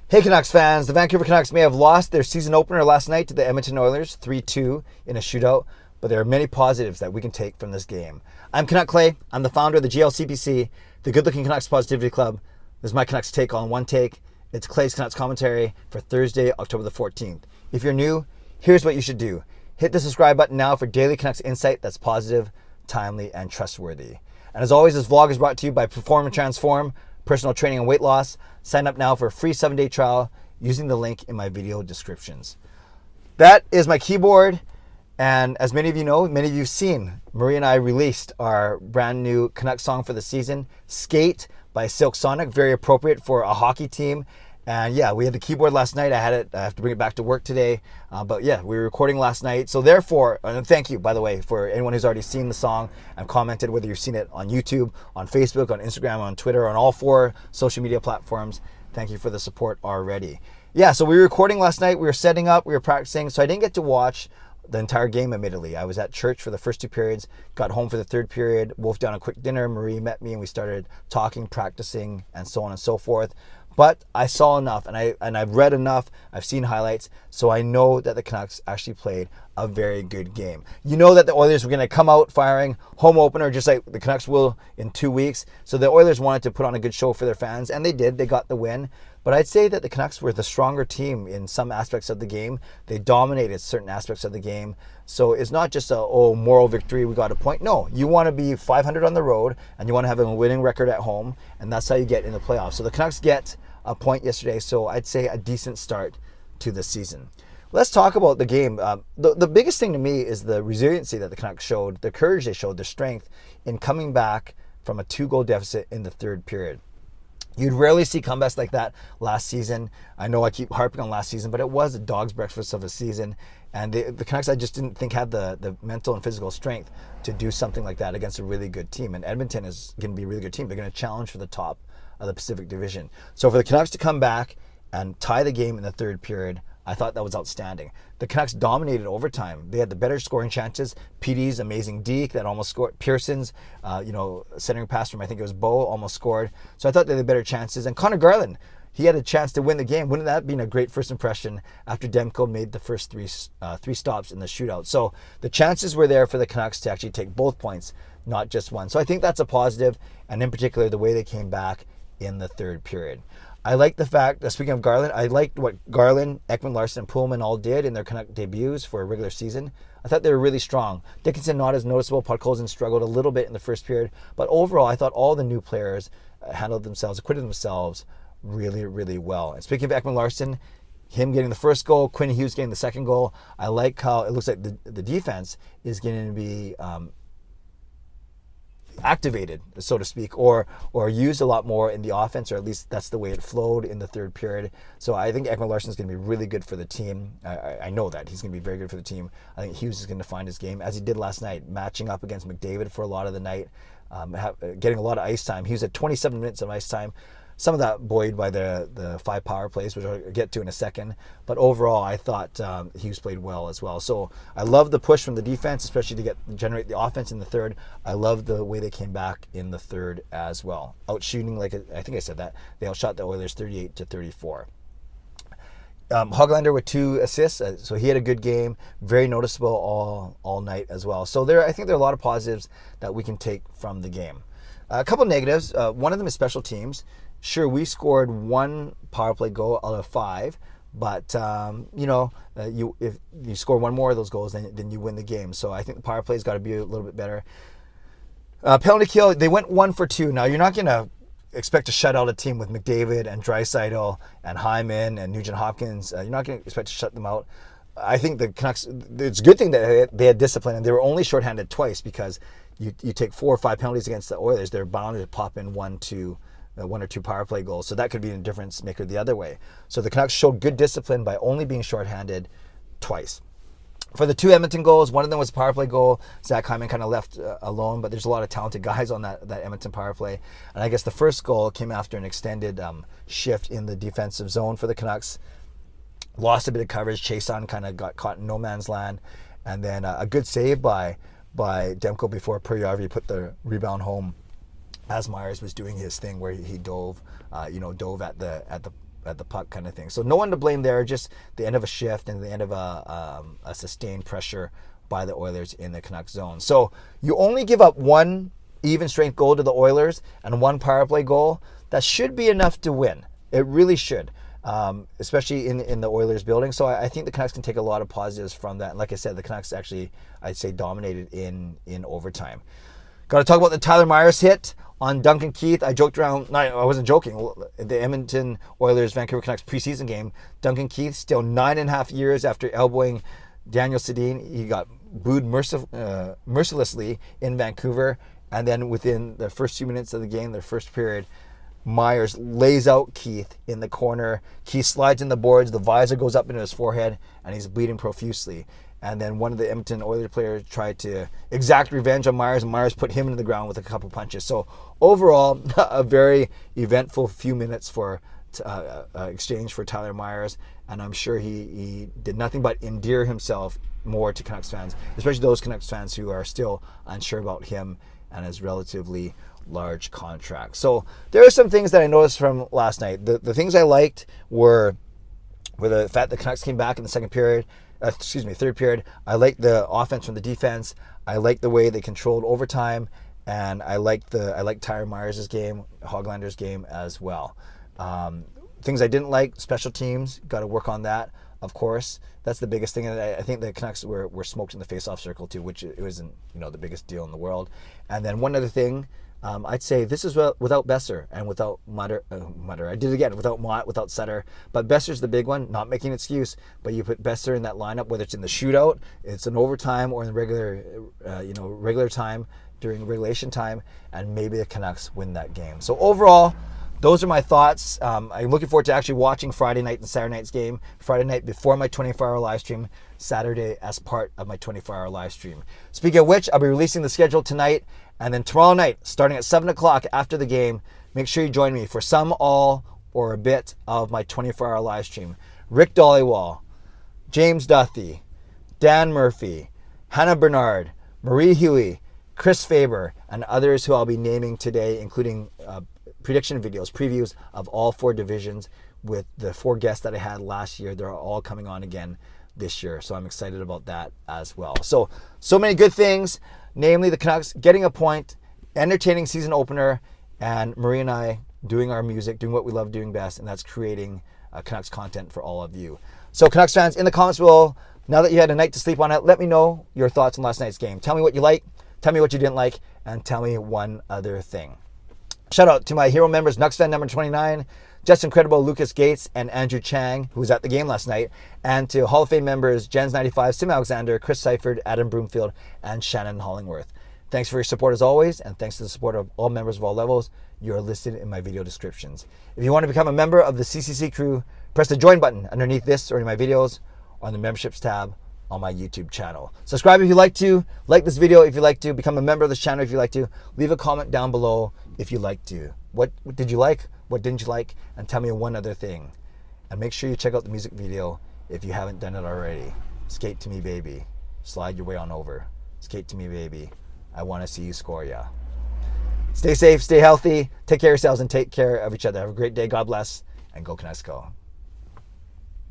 Hey Canucks fans, the Vancouver Canucks may have lost their season opener last night to the Edmonton Oilers 3-2 in a shootout, but there are many positives that we can take from this game. I'm Canuck Clay. I'm the founder of the GLCPC, the Good Looking Canucks Positivity Club. This is my Canucks take on one take. It's Clay's Canucks commentary for Thursday, October the 14th. If you're new, here's what you should do. Hit the subscribe button now for daily Canucks insight that's positive, timely, and trustworthy. And as always, this vlog is brought to you by Perform and Transform, personal training and weight loss. Sign up now for a free 7-day trial using the link in my video descriptions. That is my keyboard. And as many of you know, many of you have seen, Marie and I released our brand new Canucks song for the season, Skate by Silk Sonic, very appropriate for a hockey team. And yeah, we had the keyboard last night. I have to bring it back to work today. But yeah, we were recording last night. So therefore, and thank you, by the way, for anyone who's already seen the song and commented, whether you've seen it on YouTube, on Facebook, on Instagram, on Twitter, on all 4 social media platforms. Thank you for the support already. Yeah, so we were recording last night. We were setting up, we were practicing. So I didn't get to watch the entire game, admittedly. I was at church for the first 2 periods, got home for the 3rd period, wolfed down a quick dinner. Marie met me and we started talking, practicing, and so on and so forth. But I saw enough and I've read enough, I've seen highlights, so I know that the Canucks actually played a very good game. You know that the Oilers were going to come out firing, home opener, just like the Canucks will in 2 weeks. So the Oilers wanted to put on a good show for their fans, and they did. They got the win. But I'd say that the Canucks were the stronger team in some aspects of the game. They dominated certain aspects of the game. So it's not just a moral victory, we got a point. No, you want to be 500 on the road, and you want to have a winning record at home, and that's how you get in the playoffs. So the Canucks get a point yesterday, so I'd say a decent start to the season. Let's talk about the game. The biggest thing to me is the resiliency that the Canucks showed, the courage they showed, the strength in coming back from a 2-goal deficit in the 3rd period. You'd rarely see comebacks like that last season. I know I keep harping on last season, but it was a dog's breakfast of a season. And the Canucks, I just didn't think had the mental and physical strength to do something like that against a really good team. And Edmonton is going to be a really good team. They're going to challenge for the top of the Pacific Division. So for the Canucks to come back and tie the game in the 3rd period, I thought that was outstanding. The Canucks dominated overtime. They had the better scoring chances. PD's amazing deke that almost scored. Pearson's, centering pass from, I think it was Bo, almost scored. So I thought they had the better chances. And Connor Garland, he had a chance to win the game. Wouldn't that have been a great first impression after Demko made the first three stops in the shootout? So the chances were there for the Canucks to actually take both points, not just one. So I think that's a positive, and in particular, the way they came back in the 3rd period. I like the fact that, speaking of Garland, I liked what Garland, Ekman-Larsson, and Pullman all did in their Canuck debuts for a regular season. I thought they were really strong. Dickinson not as noticeable. Podkolzin struggled a little bit in the 1st period. But overall, I thought all the new players acquitted themselves really, really well. And speaking of Ekman-Larsson, him getting the 1st goal, Quinn Hughes getting the 2nd goal, I like how it looks like the defense is going to be activated, so to speak, or used a lot more in the offense, or at least that's the way it flowed in the 3rd period. So I think Ekman-Larsson is going to be really good for the team. I know that he's going to be very good for the team. I think Hughes is going to find his game, as he did last night, matching up against McDavid for a lot of the night, getting a lot of ice time. He was at 27 minutes of ice time. Some of that buoyed by the 5 power plays, which I'll get to in a second. But overall, I thought Hughes played well as well. So I love the push from the defense, especially to generate the offense in the 3rd. I love the way they came back in the 3rd as well. Outshooting, like I think I said that, they outshot the Oilers 38-34. Hoglander with 2 assists, so he had a good game. Very noticeable all night as well. So I think there are a lot of positives that we can take from the game. A couple negatives. One of them is special teams. Sure, we scored 1 power play goal out of 5, but if you score 1 more of those goals, then you win the game. So I think the power play's got to be a little bit better. Penalty kill, they went 1 for 2. Now you're not going to expect to shut out a team with McDavid and Draisaitl and Hyman and Nugent Hopkins. You're not going to expect to shut them out. I think the Canucks, it's a good thing that they had discipline, and they were only shorthanded twice, because you take 4 or 5 penalties against the Oilers, they're bound to pop in 1 or 2 power play goals. So that could be a difference maker the other way. So the Canucks showed good discipline by only being shorthanded twice. For the 2 Edmonton goals, one of them was a power play goal. Zach Hyman kind of left alone, but there's a lot of talented guys on that Edmonton power play. And I guess the 1st goal came after an extended shift in the defensive zone for the Canucks. Lost a bit of coverage. Chason kind of got caught in no man's land. And then a good save by Demko before Purjärvi put the rebound home, as Myers was doing his thing where he dove at the at the puck kind of thing. So no one to blame there, just the end of a shift and the end of a sustained pressure by the Oilers in the Canucks zone. So you only give up one even strength goal to the Oilers and one power play goal. That should be enough to win. It really should, especially in the Oilers building. So I think the Canucks can take a lot of positives from that. And like I said, the Canucks actually, I'd say, dominated in overtime. Got to talk about the Tyler Myers hit on Duncan Keith. I joked around. No, I wasn't joking. The Edmonton Oilers Vancouver Canucks preseason game, Duncan Keith, still 9.5 years after elbowing Daniel Sedin, he got booed mercilessly in Vancouver. And then within the first 2 minutes of the game, the first period, Myers lays out Keith in the corner. Keith slides in the boards. The visor goes up into his forehead, and he's bleeding profusely. And then one of the Edmonton Oilers players tried to exact revenge on Myers, and Myers put him into the ground with a couple punches. So overall, a very eventful few minutes for exchange for Tyler Myers, and I'm sure he did nothing but endear himself more to Canucks fans, especially those Canucks fans who are still unsure about him and his relatively large contract. So there are some things that I noticed from last night. The things I liked were the fact the Canucks came back in the third period. I liked the offense from the defense. I liked the way they controlled overtime, and I liked Tyler Myers' game, Hoglander's game as well. Things I didn't like, special teams, got to work on that, of course. That's the biggest thing. And I think the Canucks were smoked in the face-off circle too, which it wasn't the biggest deal in the world. And then one other thing, I'd say this is without Besser and without Mutter. I did it again, without Mott, without Sutter. But Besser's the big one, not making an excuse, but you put Besser in that lineup, whether it's in the shootout, it's in overtime, or in the regular time, during regulation time, and maybe the Canucks win that game. So overall, those are my thoughts. I'm looking forward to actually watching Friday night and Saturday night's game. Friday night before my 24-hour live stream. Saturday as part of my 24-hour live stream. Speaking of which, I'll be releasing the schedule tonight. And then tomorrow night, starting at 7 o'clock after the game, make sure you join me for some, all, or a bit of my 24-hour live stream. Rick Dollywall, James Duthie, Dan Murphy, Hannah Bernard, Marie Huey, Chris Faber, and others who I'll be naming today, including prediction videos, previews of all 4 divisions with the 4 guests that I had last year. They're all coming on again this year, so I'm excited about that as well. So many good things, namely the Canucks getting a point, entertaining season opener, and Marie and I doing our music, doing what we love doing best, and that's creating Canucks content for all of you. So Canucks fans, in the comments below, now that you had a night to sleep on it, let me know your thoughts on last night's game. Tell me what you like, tell me what you didn't like, and tell me one other thing. Shout out to my hero members, nucksfan number 29, Just Incredible, Lucas Gates, and Andrew Chang, who was at the game last night, and to Hall of Fame members, Jens95, Sim Alexander, Chris Seifert, Adam Broomfield, and Shannon Hollingworth. Thanks for your support as always, and thanks to the support of all members of all levels. You are listed in my video descriptions. If you want to become a member of the CCC Crew, press the join button underneath this or any of my videos, or on the memberships tab on my YouTube channel. Subscribe if you like to, like this video if you like to, become a member of this channel if you like to, leave a comment down below if you like to. What did you like? What didn't you like? And tell me one other thing. And make sure you check out the music video if you haven't done it already. Skate to me, baby. Slide your way on over. Skate to me, baby. I want to see you score, yeah. Stay safe, stay healthy, take care of yourselves, and take care of each other. Have a great day. God bless, and go Canucks go.